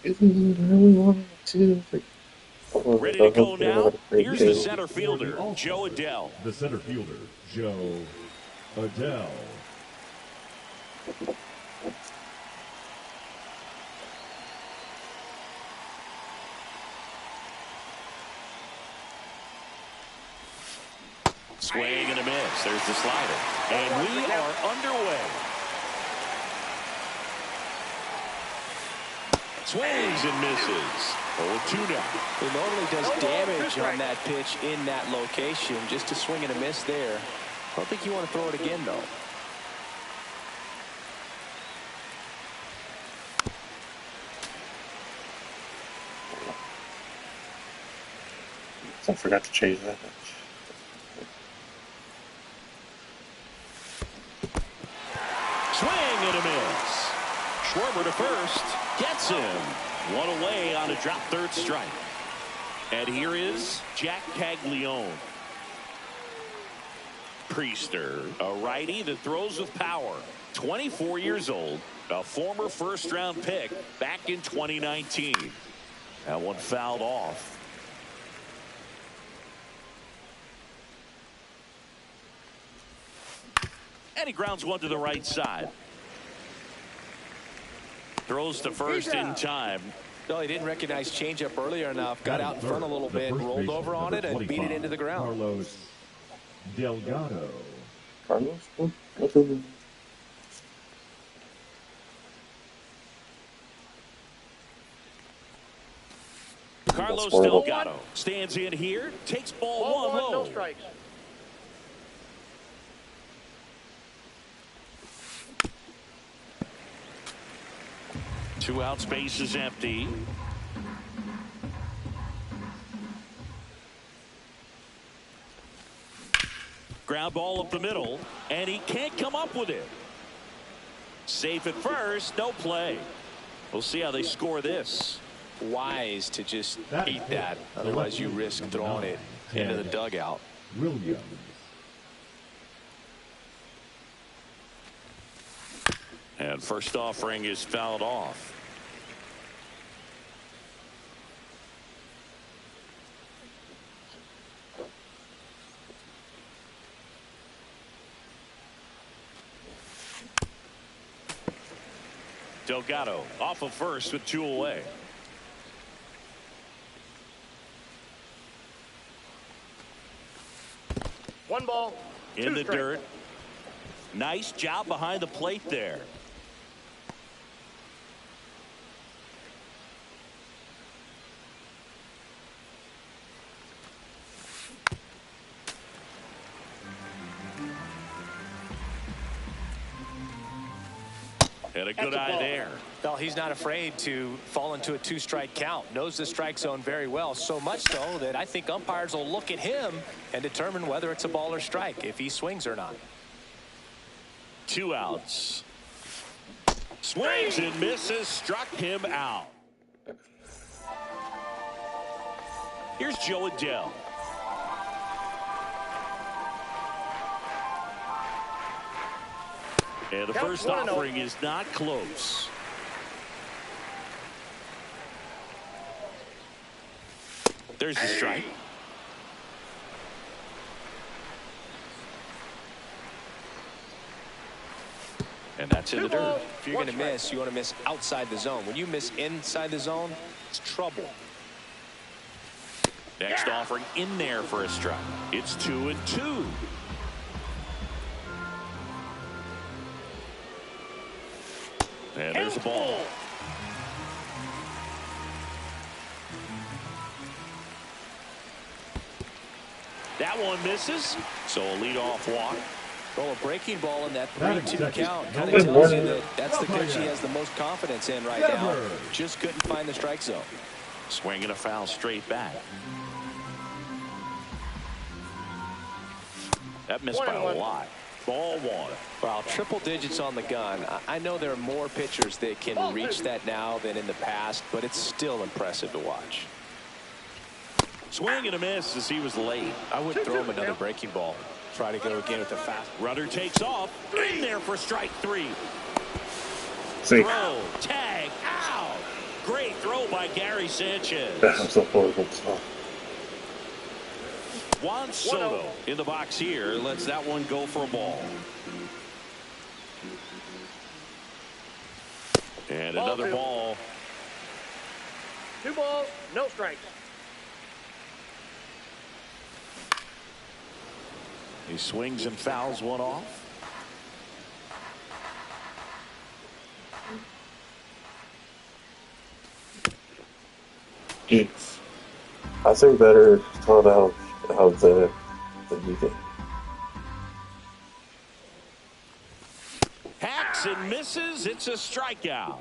Isn't really wanting to. Like, Ready to go now? Here's the game. center fielder, Joe Adell. The center fielder, Joe Adell. Swing and a miss. There's the slider. And we are underway. Swings and misses. 0-2 now. He normally does damage on that pitch in that location. Just a swing and a miss there. I don't think you want to throw it again, though. I forgot to change that. Swing and a miss. Schwarber to first. Gets him. One away on a drop third strike. And here is Jack Caglione. Priester, a righty that throws with power. 24 years old. A former first-round pick back in 2019. That one fouled off. And he grounds one to the right side. Throws to first in time. No, he didn't recognize changeup earlier enough. Got out in front a little bit, rolled over on it, and beat it into the ground. Carlos Delgado. Carlos? Carlos Delgado stands in here, takes ball one low. No strikes. Two out, space is empty. Ground ball up the middle, and he can't come up with it. Safe at first, no play. We'll see how they score this. Wise to just eat that. Otherwise, you risk throwing it into the dugout. Williams. And first offering is fouled off. Delgado off of first with two away. One ball. In the dirt. Nice job behind the plate there. And a good eye there. Well, he's not afraid to fall into a two-strike count. Knows the strike zone very well, so much so that I think umpires will look at him and determine whether it's a ball or strike, if he swings or not. Two outs. Swings and misses, struck him out. Here's Joe Adell. And the first offering is not close. There's the strike. And that's in the dirt. If you're going to miss, you want to miss outside the zone. When you miss inside the zone, it's trouble. Next offering in there for a strike. It's 2-2. And there's a ball. That one misses. So a leadoff walk. Well, a breaking ball in that 3-2 count kind of tells you that that's the pitch he has the most confidence in right now. Just couldn't find the strike zone. Swinging a foul straight back. That missed by a lot. Ball one. Well, triple digits on the gun. I know there are more pitchers that can reach that now than in the past, but it's still impressive to watch. Swing and a miss as he was late. I would throw him another breaking ball. Try to go again with the fast. Runner takes off. In there for strike three. See. Throw. Tag. Out. great throw by Gary Sanchez. That was a horrible stuff. Juan Soto in the box here. Lets that one go for a ball. And another ball. 2 balls, no strikes. He swings and fouls one off. Jeez. I think better thought out of the weekend. Hacks and misses. It's a strikeout.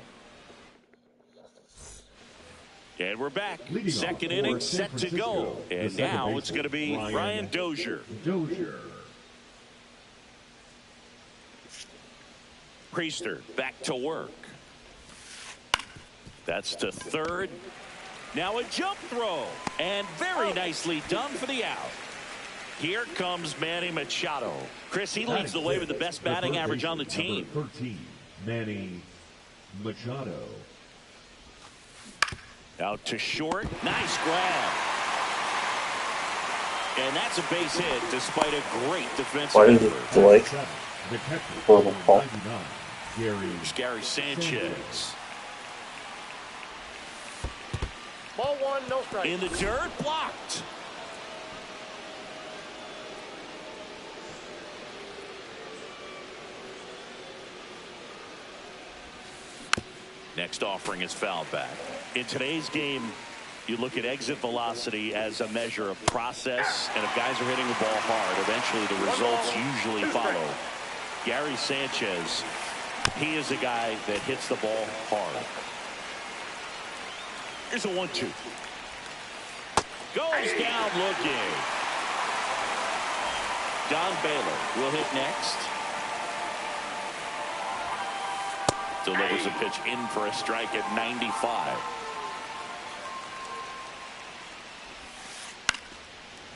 And we're back. Leading Second off inning for set San to go. Francisco, And the second now it's baseman, going to be Ryan Dozier. Priester back to work. That's to third. Now a jump throw. And very nicely done for the out. Here comes Manny Machado. Chris, he leads the way with the best batting average on the team. Number 13, Manny Machado. Out to short. Nice grab. And that's a base hit despite a great defensive Why did effort. it delay? The catcher, Horrible call. 99, Gary Sanchez. Ball 1, no strikes. In the dirt, blocked. Next offering is fouled back. In today's game, you look at exit velocity as a measure of process, and if guys are hitting the ball hard, eventually the results usually follow. Gary Sanchez, he is a guy that hits the ball hard. Here's a 1-2. Goes down looking. Don Baylor will hit next. Delivers a pitch in for a strike at 95.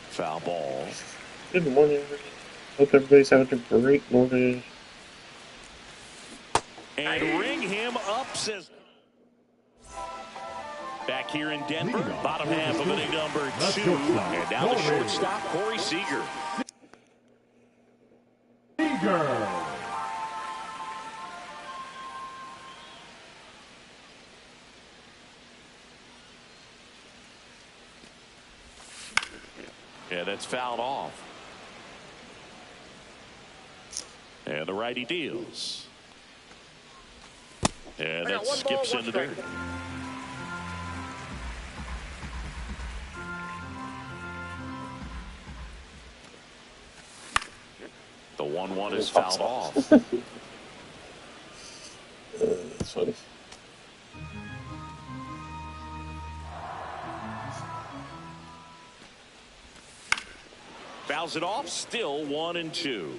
Foul ball. Good morning, everybody. Hope everybody's having a great morning. And ring him up, says. Back here in Denver, bottom half of inning number 2. And now the shortstop, Corey Seager. Yeah, that's fouled off. And the righty deals. And that skips into dirt. The 1-1 is fouled off. That's funny. Fouls it off, still 1-2.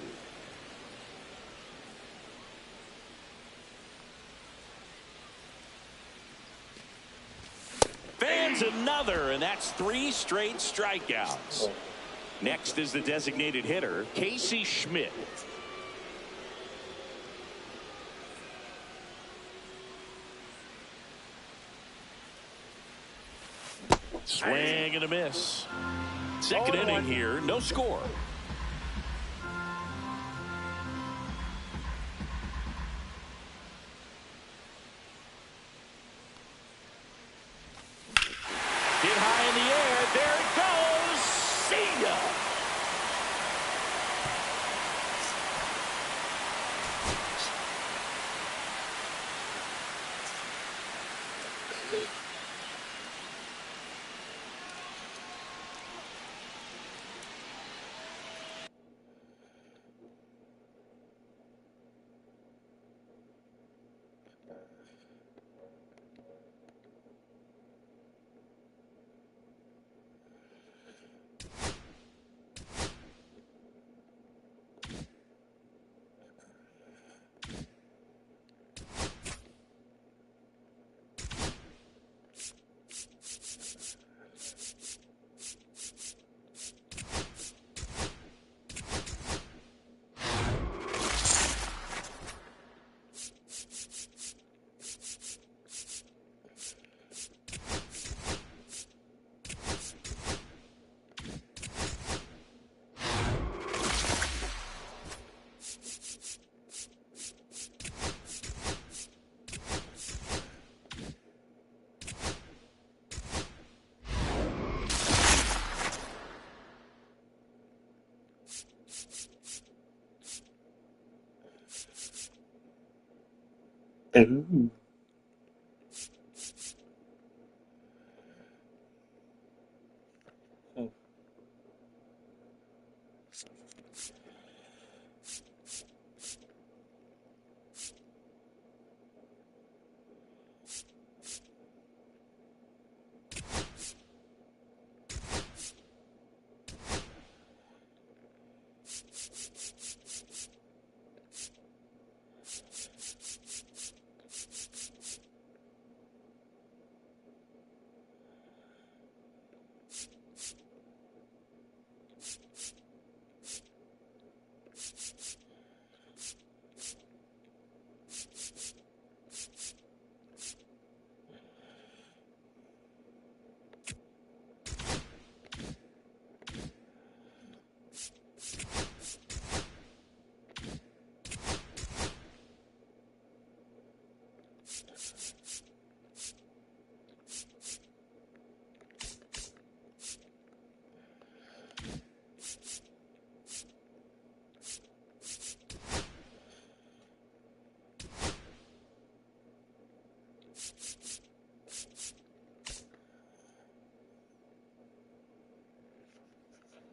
Fans another, and that's 3 straight strikeouts. Next is the designated hitter, Casey Schmidt. Swing and a miss. Second inning here, no score. Hit high in the air. There it goes. See ya. Ooh.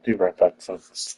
Be right back, folks.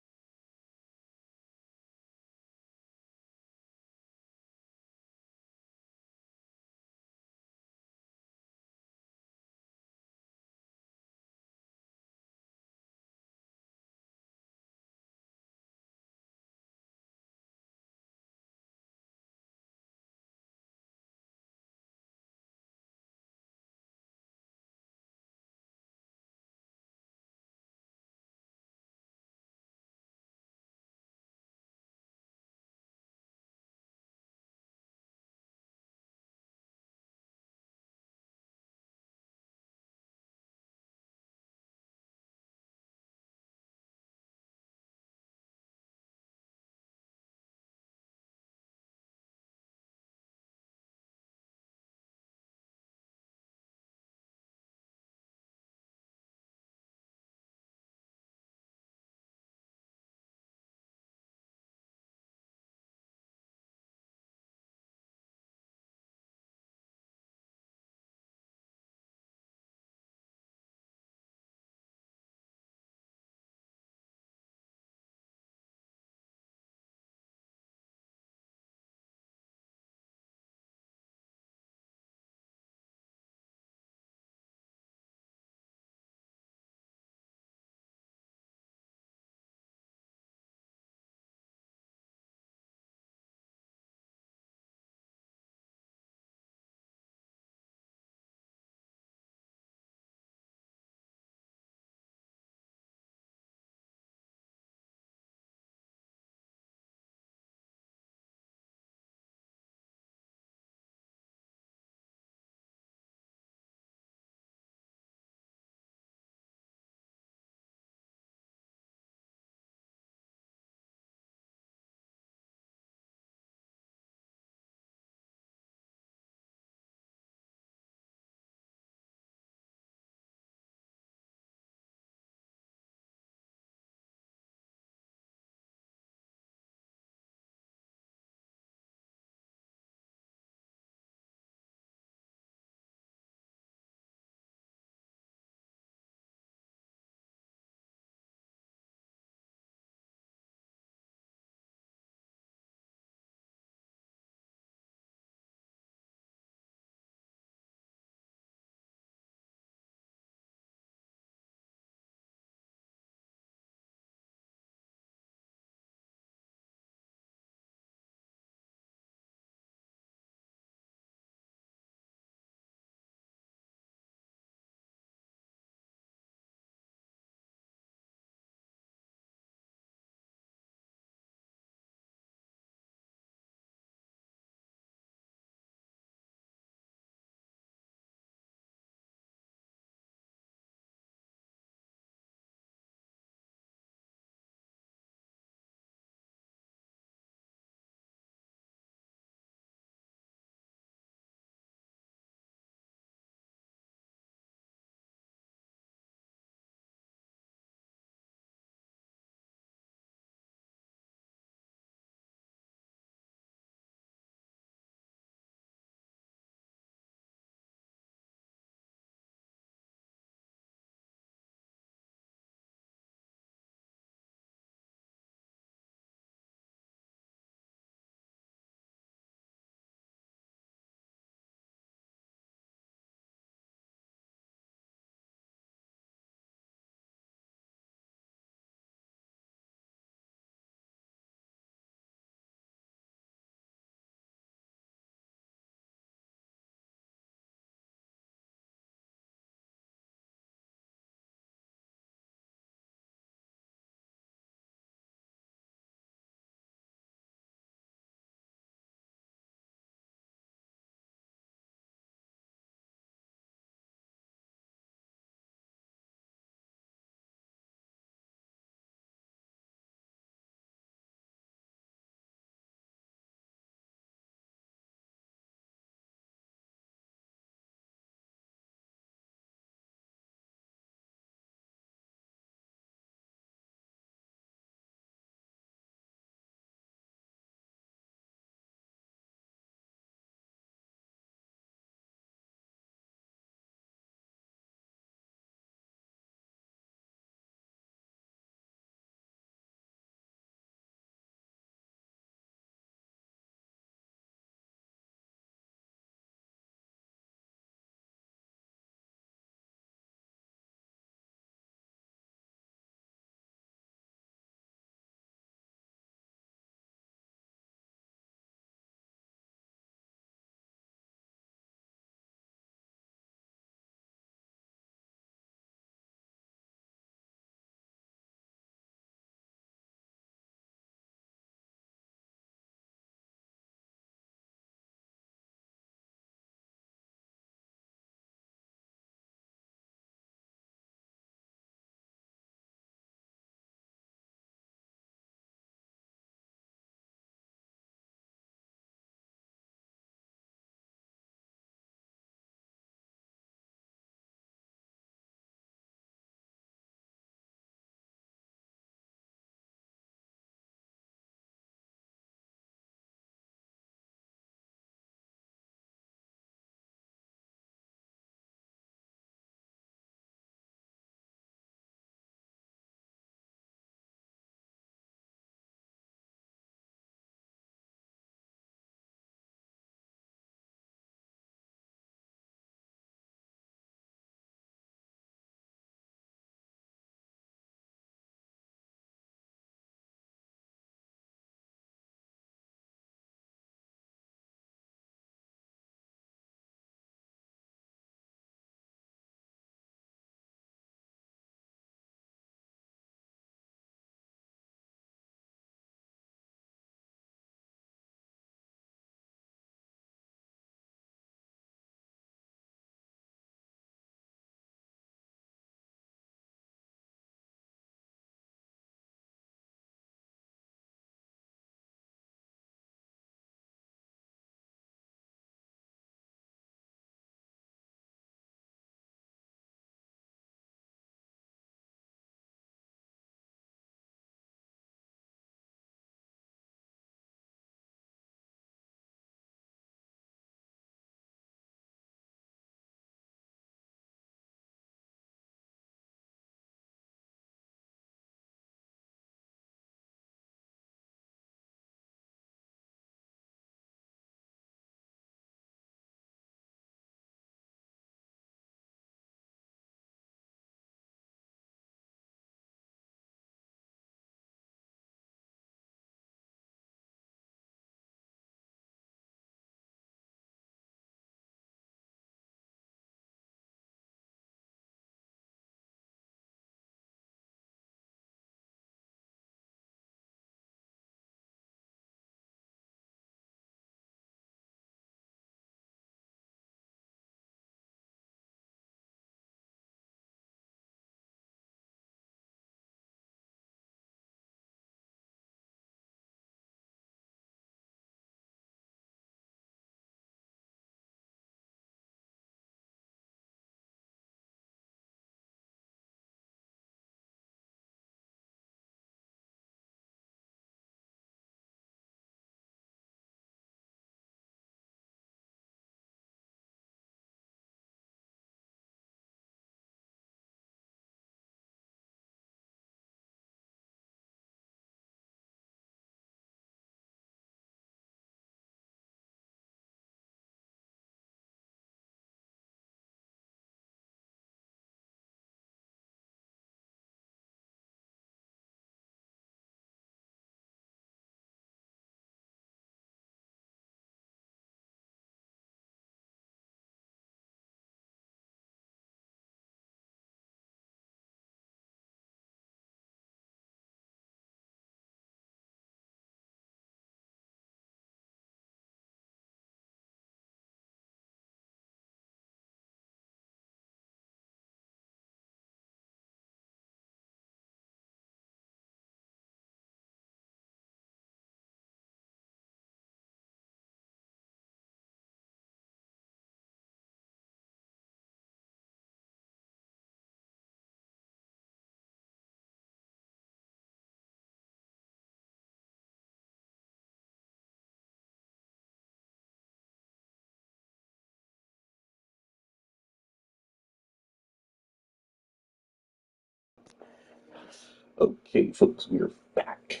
Okay, folks, we are back.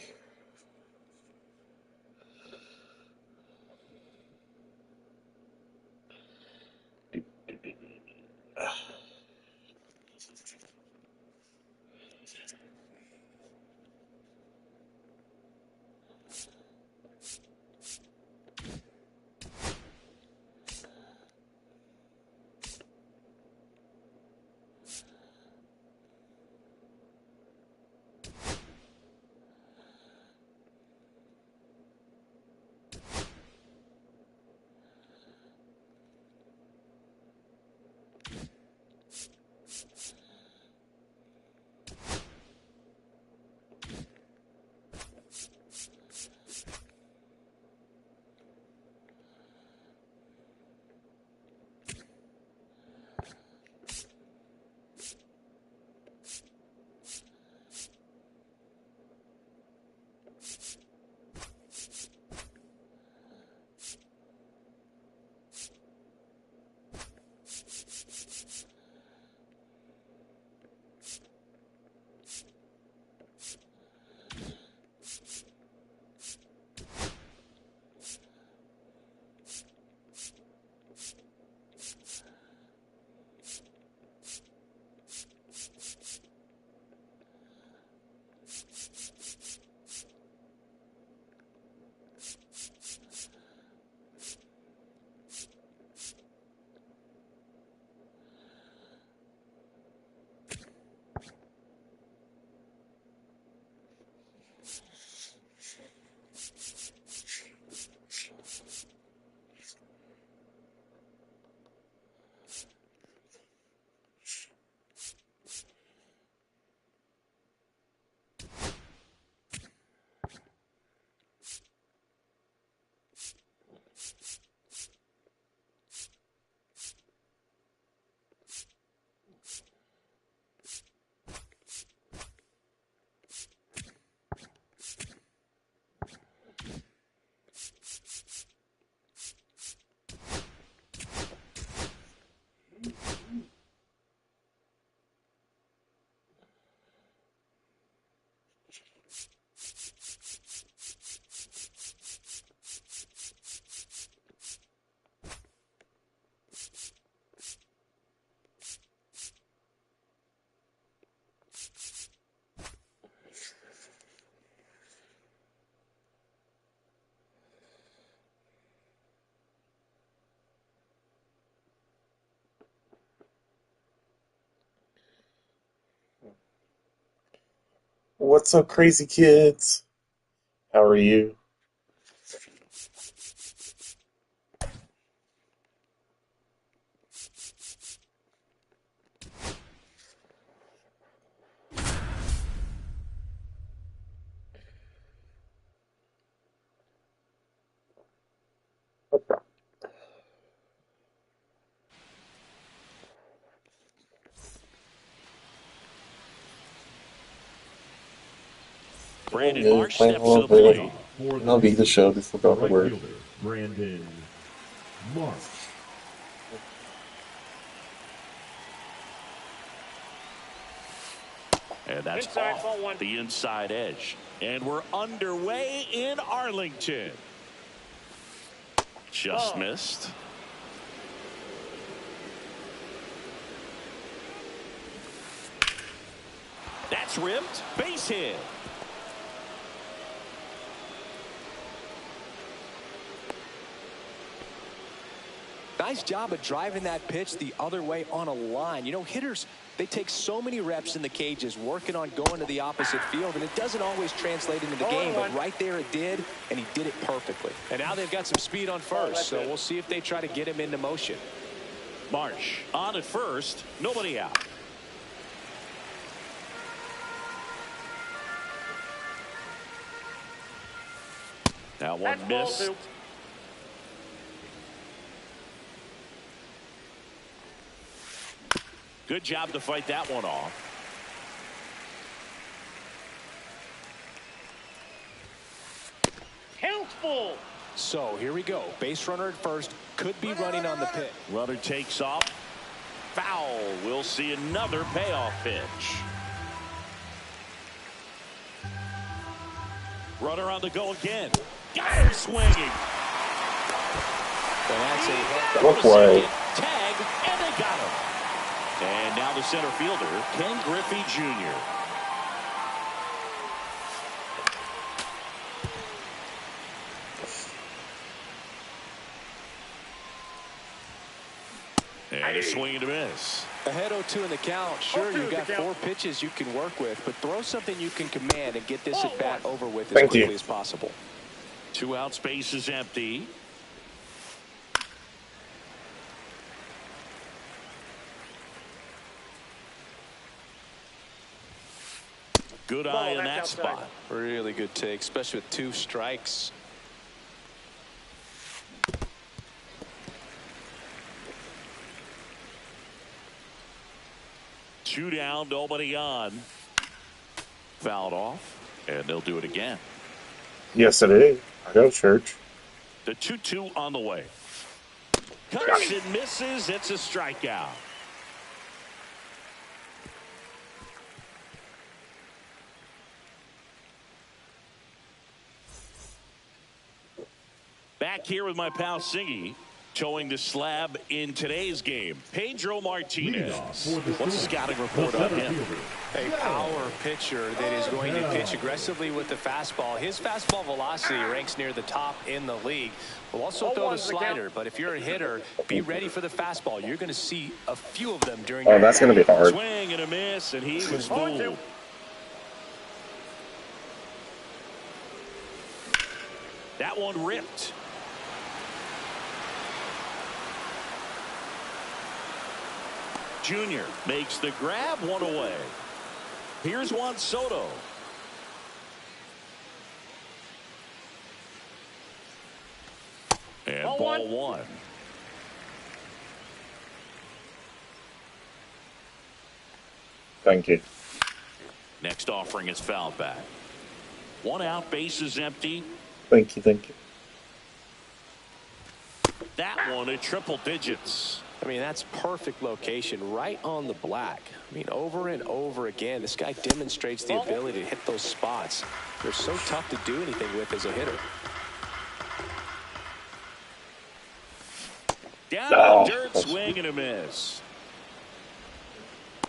What's up, crazy kids? How are you? Doing Brandon good, Marsh playing a steps to little the bit. plate. For the MLB The team, Show, just the about to right work. fielder, Brandon Marsh. And that's Inside, off ball one. the inside edge. And we're underway in Arlington. Just missed. That's ripped. Base hit. Nice job of driving that pitch the other way on a line. You know, hitters, they take so many reps in the cages working on going to the opposite field, and it doesn't always translate into the game, but right there it did, and he did it perfectly. And now they've got some speed on first, so we'll see if they try to get him into motion. Marsh on at first. Nobody out. Now one missed. Good job to fight that one off. Count full. So here we go. Base runner at first. Could be running on the pitch. Runner takes off. Foul. We'll see another payoff pitch. Runner on the go again. Got him swinging. And that's a What play? Tag, and they got him. And now the center fielder, Ken Griffey Jr. And a swing and a miss. Ahead 0-2 in the count. Sure, you've got 4 pitches you can work with, but throw something you can command and get this at bat over with as quickly as possible. 2 out, space is empty. Good eye in that spot. Really good take, especially with 2 strikes. Two down, nobody on. Fouled off, and they'll do it again. Yes, it is. I go to church. The 2-2 on the way. Cuts and misses. It's a strikeout. Back here with my pal Singy, showing the slab in today's game. Pedro Martinez. What's the scouting report on him? A power pitcher that is going to pitch aggressively with the fastball. His fastball velocity ranks near the top in the league. Will also throw the slider, but if you're a hitter, be ready for the fastball. You're going to see a few of them during Oh, that's going to be hard. Swing and a miss, and he was fooled. That one ripped. Junior makes the grab, 1 away. Here's Juan Soto. And ball 1. Thank you. Next offering is fouled back. 1 out, base is empty. Thank you, thank you. That one at triple digits. I mean, that's perfect location, right on the black. I mean, over and over again, this guy demonstrates the ability to hit those spots. They're so tough to do anything with as a hitter. Down in the dirt, swing and a miss.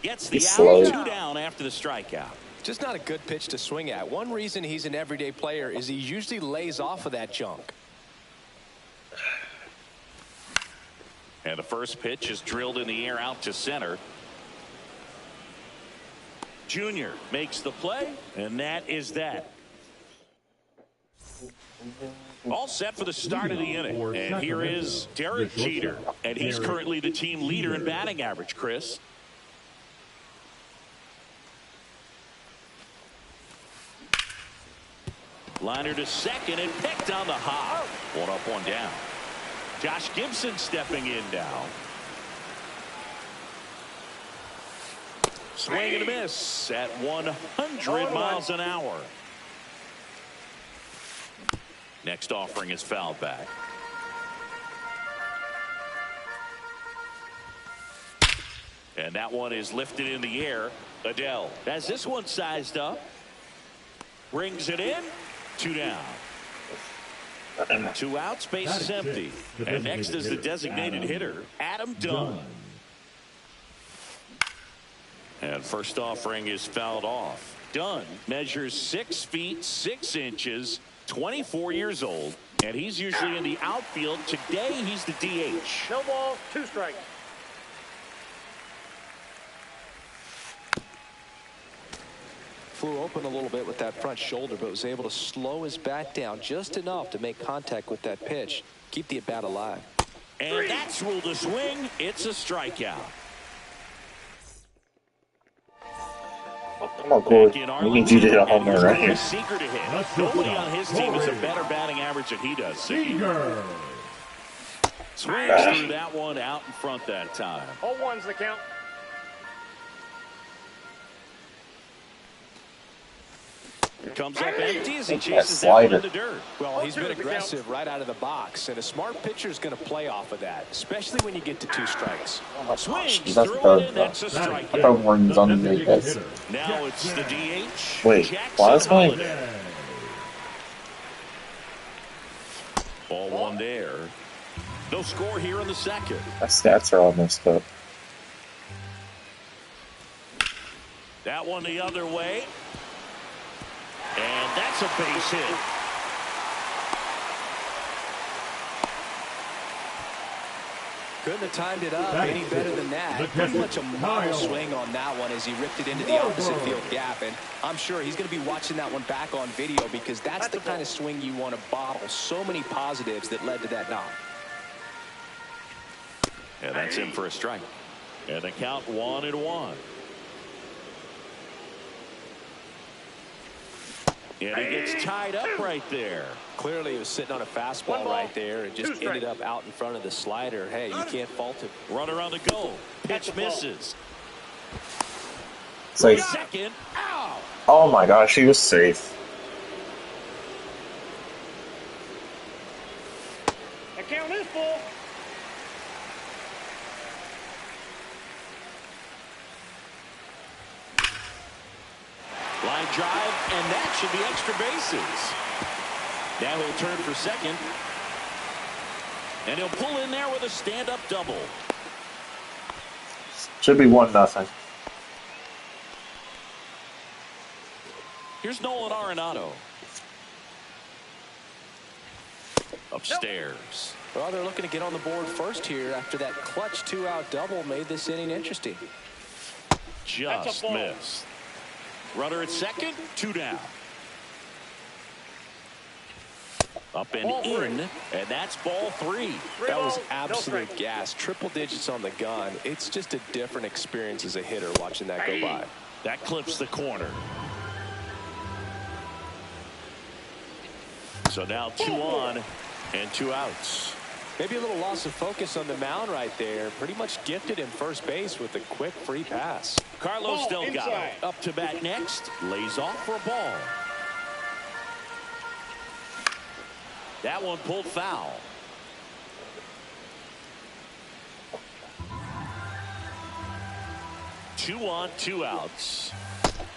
Gets the out, 2 down after the strikeout. Just not a good pitch to swing at. One reason he's an everyday player is he usually lays off of that junk. And the first pitch is drilled in the air out to center. Junior makes the play, and that is that. All set for the start of the inning. And here is Derek Jeter, and he's currently the team leader in batting average, Chris. Liner to second and picked on the hop. 1 up, 1 down. Josh Gibson stepping in now. Swing and a miss at 100 miles an hour. Next offering is fouled back. And that one is lifted in the air. Adele has this one sized up. Brings it in. 2 down. 2 outs, base is empty. And next is the designated hitter, Adam Dunn. And first offering is fouled off. Dunn measures 6 feet 6 inches, 24 years old, and he's usually in the outfield. Today he's the DH. No balls, 2 strikes. Flew open a little bit with that front shoulder, but was able to slow his bat down just enough to make contact with that pitch. Keep the at-bat alive. And that's ruled a swing. It's a strikeout. Oh, come on, Corey. We need you to hit a home run right here. Seager to hit. Nobody on his team has a better batting average than he does. Seager. Swings through that one out in front that time. 0-1's the count. Comes up empty as he chases that one in the dirt. Well, he's been aggressive right out of the box, and a smart pitcher is going to play off of that, especially when you get to 2 strikes. Swings That's through it, and that's a strike. I thought Warren's on the base. Now it's the DH. Wait, Jackson why is mine? Holiday. one there. No score here in the second. My stats are all messed up. That one the other way. And that's a base hit. Couldn't have timed it up any better than that. Pretty much a model swing on that one as he ripped it into the opposite field gap. And I'm sure he's going to be watching that one back on video because that's the kind of swing you want to bottle. So many positives that led to that knock. And that's in for a strike. And the count 1-1. And he gets tied up right there. Clearly he was sitting on a fastball right there and just ended up out in front of the slider. Hey, you can't fault it. Runner on the go. Pitch misses. It's like, Second. Ow! oh my gosh, he was safe. The count is full. Line drive, and that should be extra bases. Now he'll turn for second. And he'll pull in there with a stand-up double. Should be 1-0. Here's Nolan Arenado. Upstairs. Well, they're looking to get on the board first here after that clutch 2-out double made this inning interesting. Just missed. Runner at second, 2 down. Up and in, and that's ball 3. That was absolute gas. Triple digits on the gun. It's just a different experience as a hitter watching that go by. That clips the corner. So now 2 on and 2 outs. Maybe a little loss of focus on the mound right there. Pretty much gifted him first base with a quick free pass. Carlos Delgado up to bat next. Lays off for a ball. That one pulled foul. Two on, 2 outs.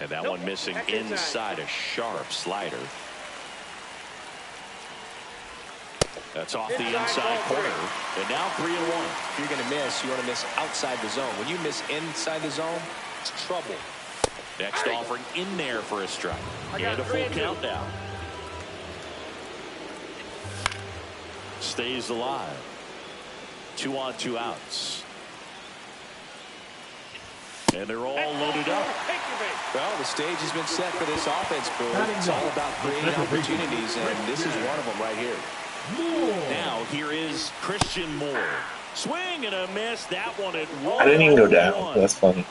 And that one missing inside a sharp slider. That's off the inside corner. And now 3-1. If you're going to miss, you want to miss outside the zone. When you miss inside the zone, it's trouble. Next offering in there for a strike. And a full count now. Stays alive. 2 on, 2 outs. And they're all loaded up. Well, the stage has been set for this offense, Boo. It's all about creating opportunities, and this is one of them right here. Now here is Christian Moore. Swing and a miss. That one at 1. I didn't even go down. That's funny.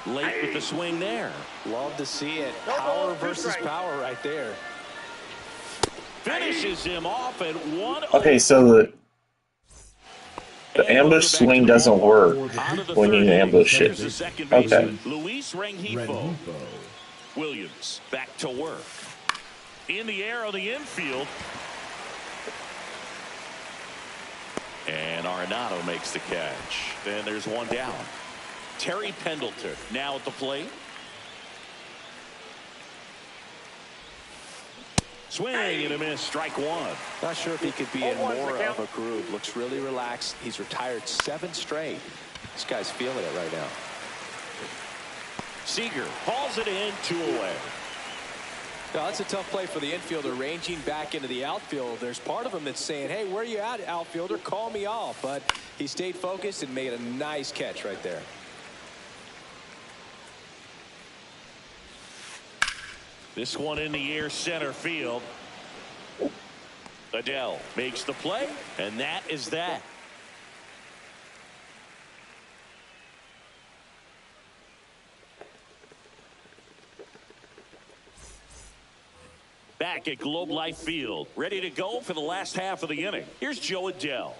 Late with the swing there. Love to see it. Power versus power right there. Finishes him off at 1. Okay, so the ambush swing doesn't work when you ambush it. Okay. Luis Rengifo. Williams back to work. In the air on the infield. And Arenado makes the catch. Then there's 1 down. Terry Pendleton now at the plate. Swing and a miss. Strike 1. Not sure if he could be in more of a groove. Looks really relaxed. He's retired 7 straight. This guy's feeling it right now. Seager hauls it in, 2 away. Now, that's a tough play for the infielder ranging back into the outfield. There's part of him that's saying, hey, where you at, outfielder? Call me off. But he stayed focused and made a nice catch right there. This one in the air, center field. Adele makes the play, and that is that. Back at Globe Life Field, ready to go for the last half of the inning. Here's Joe Adele.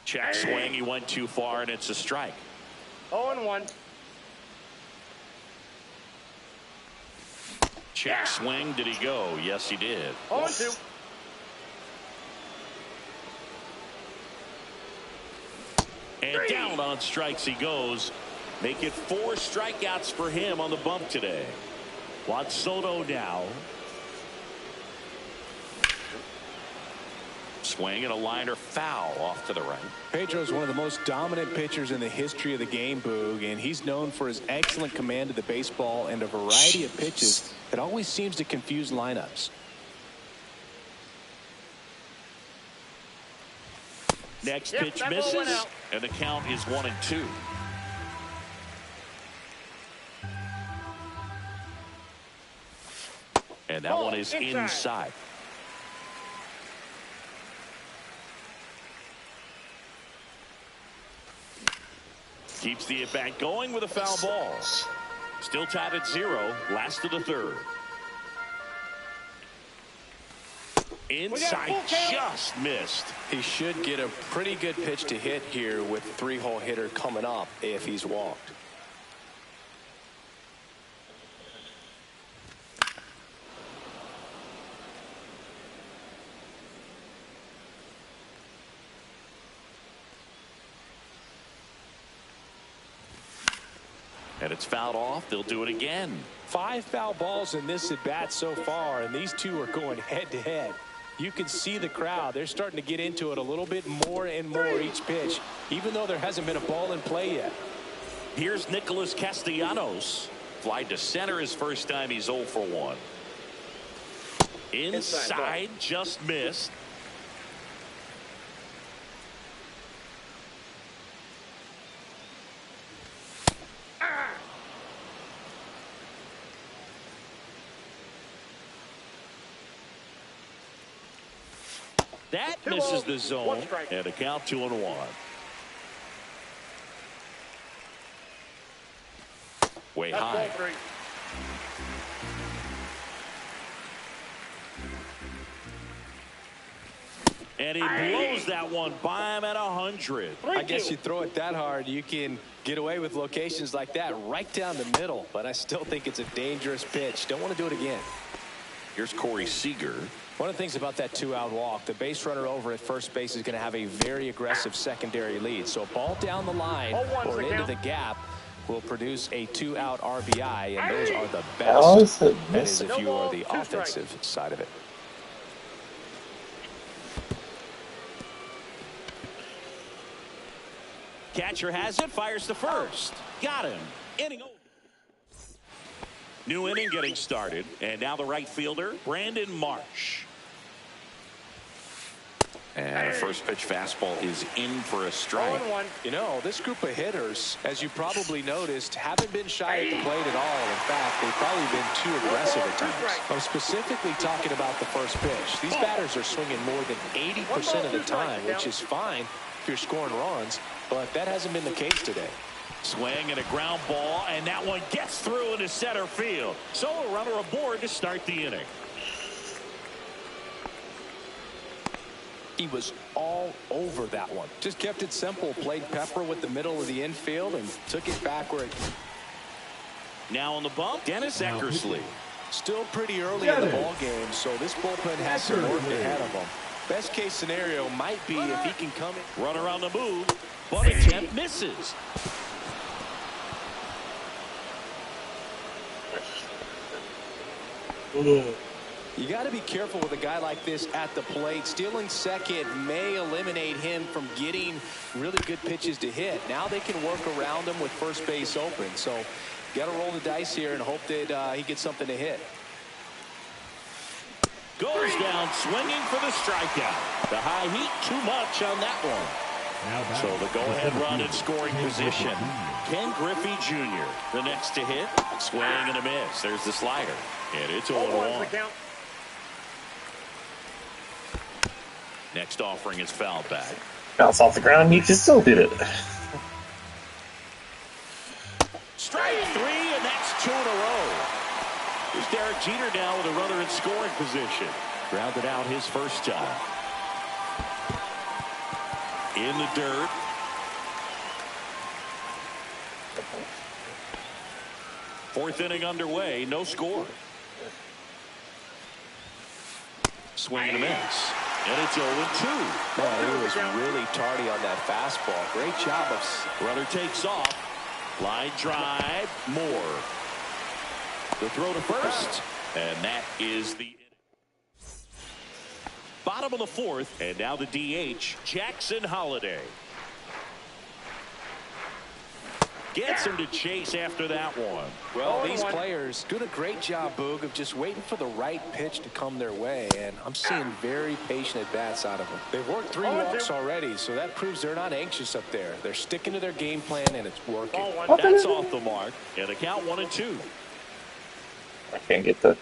Check swing, he went too far, and it's a strike. 0-1. Check swing, did he go? Yes, he did. 0-2. And down on strikes he goes. Make it 4 strikeouts for him on the bump today. Juan Soto now. Swing and a liner foul off to the right. Pedro is one of the most dominant pitchers in the history of the game, Boog, and he's known for his excellent command of the baseball and a variety of pitches that always seems to confuse lineups. Next pitch misses, and the count is 1-2. And that one is inside. Keeps the at-bat going with a foul ball. Still tied at 0, last of the third. Inside, just missed. He should get a pretty good pitch to hit here with the 3-hole hitter coming up if he's walked. And it's fouled off. They'll do it again. 5 foul balls in this at bat so far, and these two are going head to head. You can see the crowd. They're starting to get into it a little bit more and more each pitch, even though there hasn't been a ball in play yet. Here's Nicholas Castellanos. Fly to center his first time. He's 0 for 1. Inside, just missed. That misses the zone, and a count 2-1. Way high. And he blows that one by him at 100. I guess you throw it that hard, you can get away with locations like that right down the middle. But I still think it's a dangerous pitch. Don't want to do it again. Here's Corey Seager. One of the things about that 2-out walk, the base runner over at first base is going to have a very aggressive secondary lead. So a ball down the line or into the gap will produce a 2-out RBI, and those are the best. That is if you are the offensive side of it. Catcher has it, fires to first. Got him. Inning over. New inning getting started, and now the right fielder, Brandon Marsh. And a first pitch fastball is in for a strike. You know, this group of hitters, as you probably noticed, haven't been shy at the plate at all. In fact, they've probably been too aggressive at times. I'm specifically talking about the first pitch. These batters are swinging more than 80% of the time, which is fine if you're scoring runs, but that hasn't been the case today. Swing and a ground ball, and that one gets through into center field. So a runner aboard to start the inning. He was all over that one. Just kept it simple. Played pepper with the middle of the infield and took it backward. Now on the bump, Dennis Eckersley. Still pretty early in the ball game, so this bullpen has some work ahead of them. Best case scenario might be if he can come in. Runner on the move, but attempt misses. You got to be careful with a guy like this at the plate. Stealing second may eliminate him from getting really good pitches to hit. Now they can work around him with first base open. So you got to roll the dice here and hope that he gets something to hit. Goes down swinging for the strikeout. The high heat too much on that one. So the go-ahead run in scoring position. Ken Griffey Jr. the next to hit. Swing and a miss. There's the slider. And it's 0-1. Next offering is fouled back. Bounce off the ground, you can still hit it. Strike 3, and that's 2 in a row. Here's Derek Jeter now with a runner in scoring position. Grounded out his first time. In the dirt. Fourth inning underway, no score. Swing and a miss. And it's 0-2. Man, he was really tardy on that fastball. Great job of... Runner takes off. Line drive. Moore. The throw to first. And that is the inning. bottom of the fourth, and now the DH, Jackson Holiday. Gets him to chase after that one. Well, these players doing a great job, Boog, of just waiting for the right pitch to come their way, and I'm seeing very patient at-bats out of them. They've worked 3 walks already, so that proves they're not anxious up there. They're sticking to their game plan, and it's working. That's off the mark, and a count 1-2. I can't get the.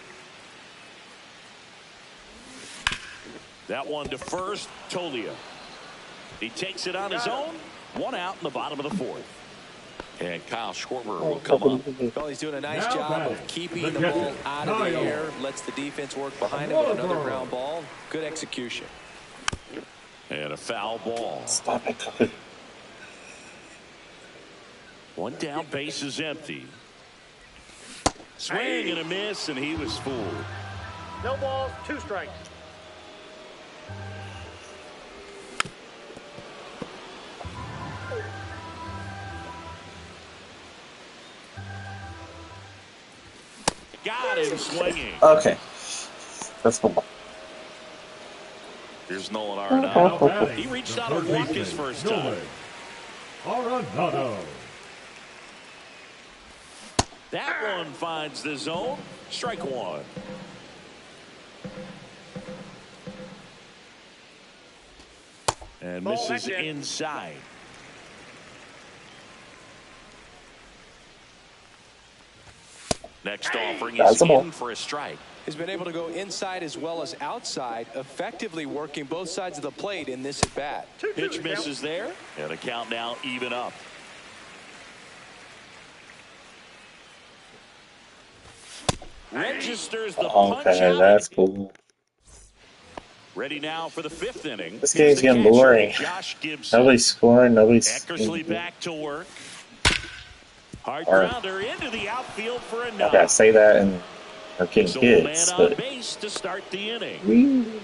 That one to first, Tolia. He takes it on his own. 1 out in the bottom of the fourth. And Kyle Schwarber will come up. Well, he's doing a nice job of keeping the ball out of the air. Lets the defense work behind him with another ground ball. Good execution. And a foul ball. Stop it. 1 down, base is empty. Swing and a miss, and he was fooled. No balls, 2 strikes. Got him swinging. Okay. That's the one. Here's Nolan Arenado. He reached out and walked his first time. Arenado. That one finds the zone. Strike 1. And misses inside. Next offering is in for a strike. He's been able to go inside as well as outside, effectively working both sides of the plate in this at-bat. Pitch misses there, and a count now even up. Registers the punch out. That's cool. Ready now for the 5th inning. This game's getting boring. Josh Gibson. Nobody's scoring. Nobody's. Eckersley back to work. Hard grounder into the outfield for a knock. I gotta say that and are getting So hits, man on but base to start the inning.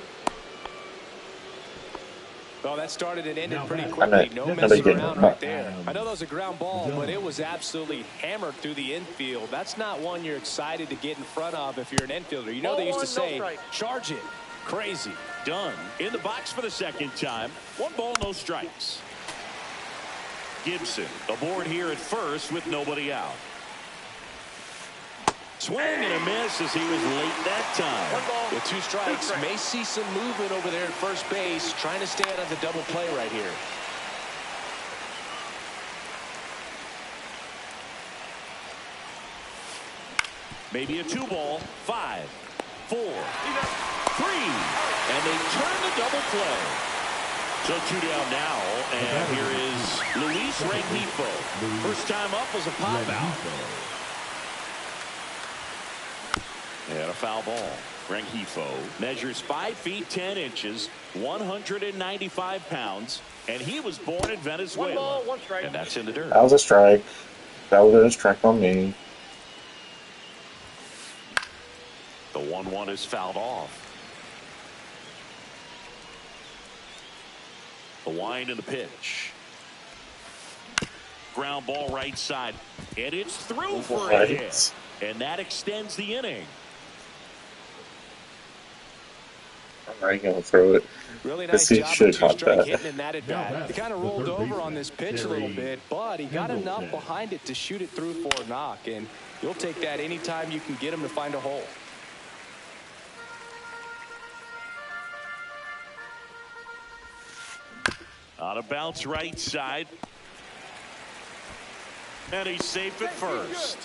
Well, that started and ended pretty quickly. No messing around right there. I know that was a ground ball, but it was absolutely hammered through the infield. That's not one you're excited to get in front of if you're an infielder. You know they used to say, charge it. Crazy. Done. In the box for the second time. 1 ball, no strikes. Gibson aboard here at first with nobody out. Swing and a miss as he was late that time. With 2 strikes, may see some movement over there at first base, trying to stay out of the double play right here. Maybe a 2 ball. 5, 4, 3, and they turn the double play. So 2 down now, and here is Luis Rengifo. First time up was a pop out. And a foul ball. Rengifo measures 5 feet 10 inches, 195 pounds, and he was born in Venezuela. 1 ball, 1 strike. And that's in the dirt. that was a strike. That was a strike on me. The 1-1 is fouled off. The wind and the pitch. Ground ball right side. And it's through for a hit. And that extends the inning. I ain't gonna throw it. Really nice job of 2-strike hitting in that at-bat. He kind of rolled over on this pitch a little bit, but he got enough behind it to shoot it through for a knock. And you'll take that anytime you can get him to find a hole. On a bounce right side. And he's safe at first.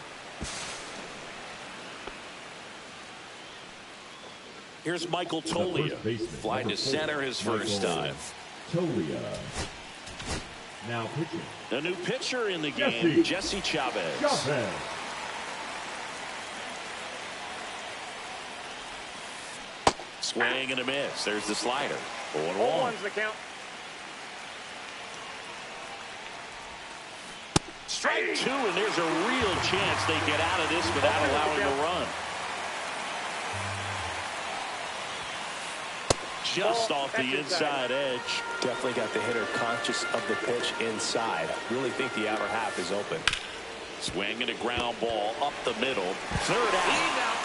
Here's Michael Tolia. Flying to center his first time. Tolia. Now pitching. The new pitcher in the game, Jesse Chavez. Swing and a miss. There's the slider. 0-1. The count. Strike 2, and there's a real chance they get out of this without allowing a run. Just off the inside edge. Definitely got the hitter conscious of the pitch inside. Really think the outer half is open. Swing and a ground ball up the middle. 3rd out.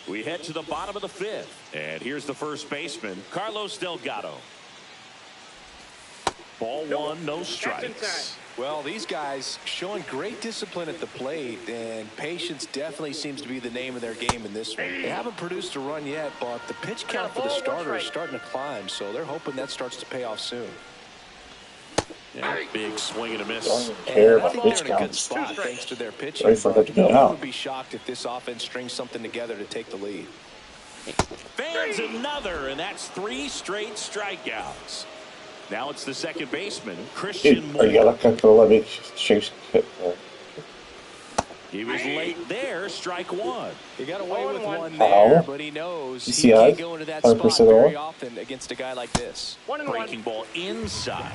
We head to the bottom of the 5th. And here's the first baseman, Carlos Delgado. Ball 1, no strikes. Well, these guys showing great discipline at the plate, and patience definitely seems to be the name of their game in this one. They haven't produced a run yet, but the pitch count for the starter is starting to climb, so they're hoping that starts to pay off soon. Yeah, big swing and a miss. Don't even care And I about think pitch they're in a good counts. spot thanks to their pitching. Ready for her to go I out. would be shocked if this offense strings something together to take the lead. Fans another, and that's 3 straight strikeouts. Now it's the second baseman, Christian Dude, Moore. are you not going to let me chase it? He was late there, strike 1. He got away with 1-1. one there, but he knows he can't DCI, go into that spot 100% very off. often against a guy like this. 1-1. Breaking ball inside.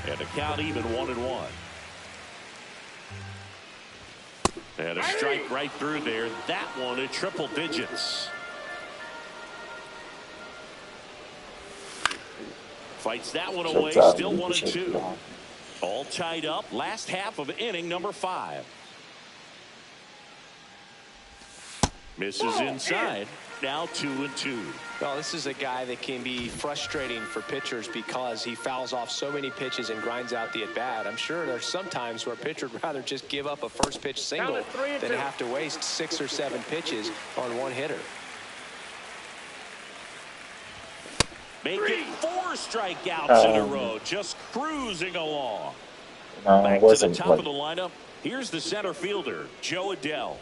And a count even 1-1. And a strike right through there. That one at triple digits. Fights that one away. Still 1-2. All tied up. Last half of inning number 5. Misses inside. Now 2-2. Well, this is a guy that can be frustrating for pitchers because he fouls off so many pitches and grinds out the at-bat. I'm sure there's some times where a pitcher would rather just give up a first pitch single than have to waste 6 or 7 pitches on one hitter. Make it 4 strikeouts in a row. Just cruising along. No, Back it to the wasn't. top of the lineup. Here's the center fielder, Joe Adele.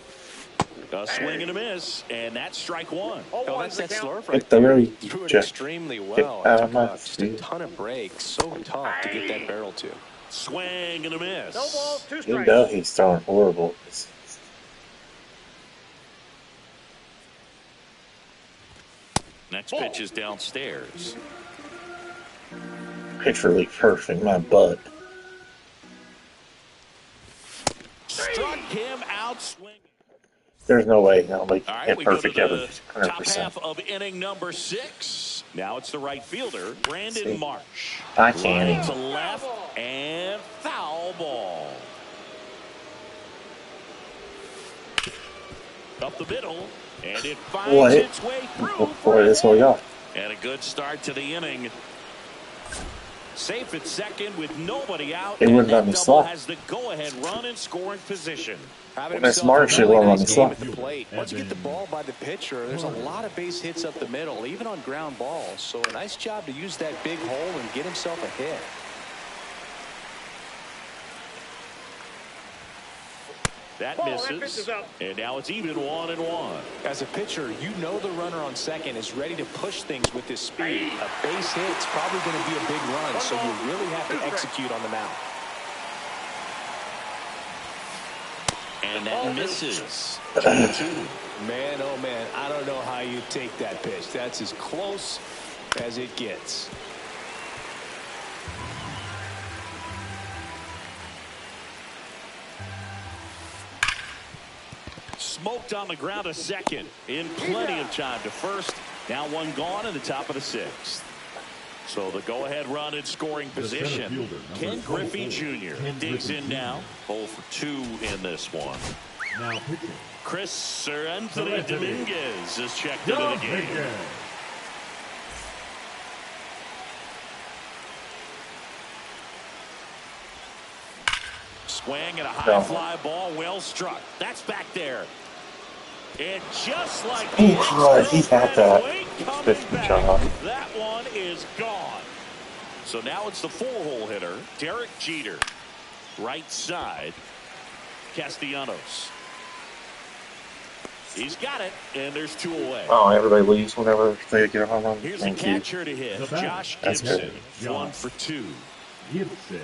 A swing and a miss, and that's strike 1. Oh, that's that slurve Hit right the there. very He threw it check. extremely well. Out It of took my just a ton of breaks. So tough to get that barrel to. Swing and a miss. No balls, 2 You strikes. know he's throwing horrible. Next pitch is downstairs. Pitcher leak perfect, my butt. Struck him out swinging. There's no way I'll make All right, it we go to perfect the ever. top 100%. half of inning number 6. Now it's the right fielder, Brandon Marsh. I can't Line to even. left and foul ball. Up the middle, and it finds What? its way through. Boy, this way off. And a good start to the inning. Safe at second with nobody out. They wouldn't and let that me double slot. has the go-ahead run in scoring position. Having That's himself Marsh, a it really won't let nice me game slot. at the plate. Once you get the ball by the pitcher, there's a lot of base hits up the middle, even on ground balls. So a nice job to use that big hole and get himself a hit. That Ball, that pitch misses. is out. And now it's even 1-1. As a pitcher, you know the runner on second is ready to push things with his speed. A base hit's probably going to be a big run, so you really have to execute on the mound. And that misses. 2-2. Man, oh man, I don't know how you take that pitch. That's as close as it gets. Smoked on the ground to second in plenty of time to first. Now one gone in the top of the 6th. So the go-ahead run in scoring position. Ken Griffey Jr. digs in now. 0 for 2 in this one. Now pitching. Chris Anthony Dominguez is checked into the game. Swing and a high fly ball, well struck. That's back there. And just like He's had that. coming 50 back, job. that one is gone. So now it's the 4-hole hitter, Derek Jeter. Right side, Castellanos. He's got it, and there's 2 away. Oh, everybody leaves whenever they get a home run. Here's a Thank you. catcher to hit, The batter. Josh That's Gibson. good. 1 for 2. Gibson.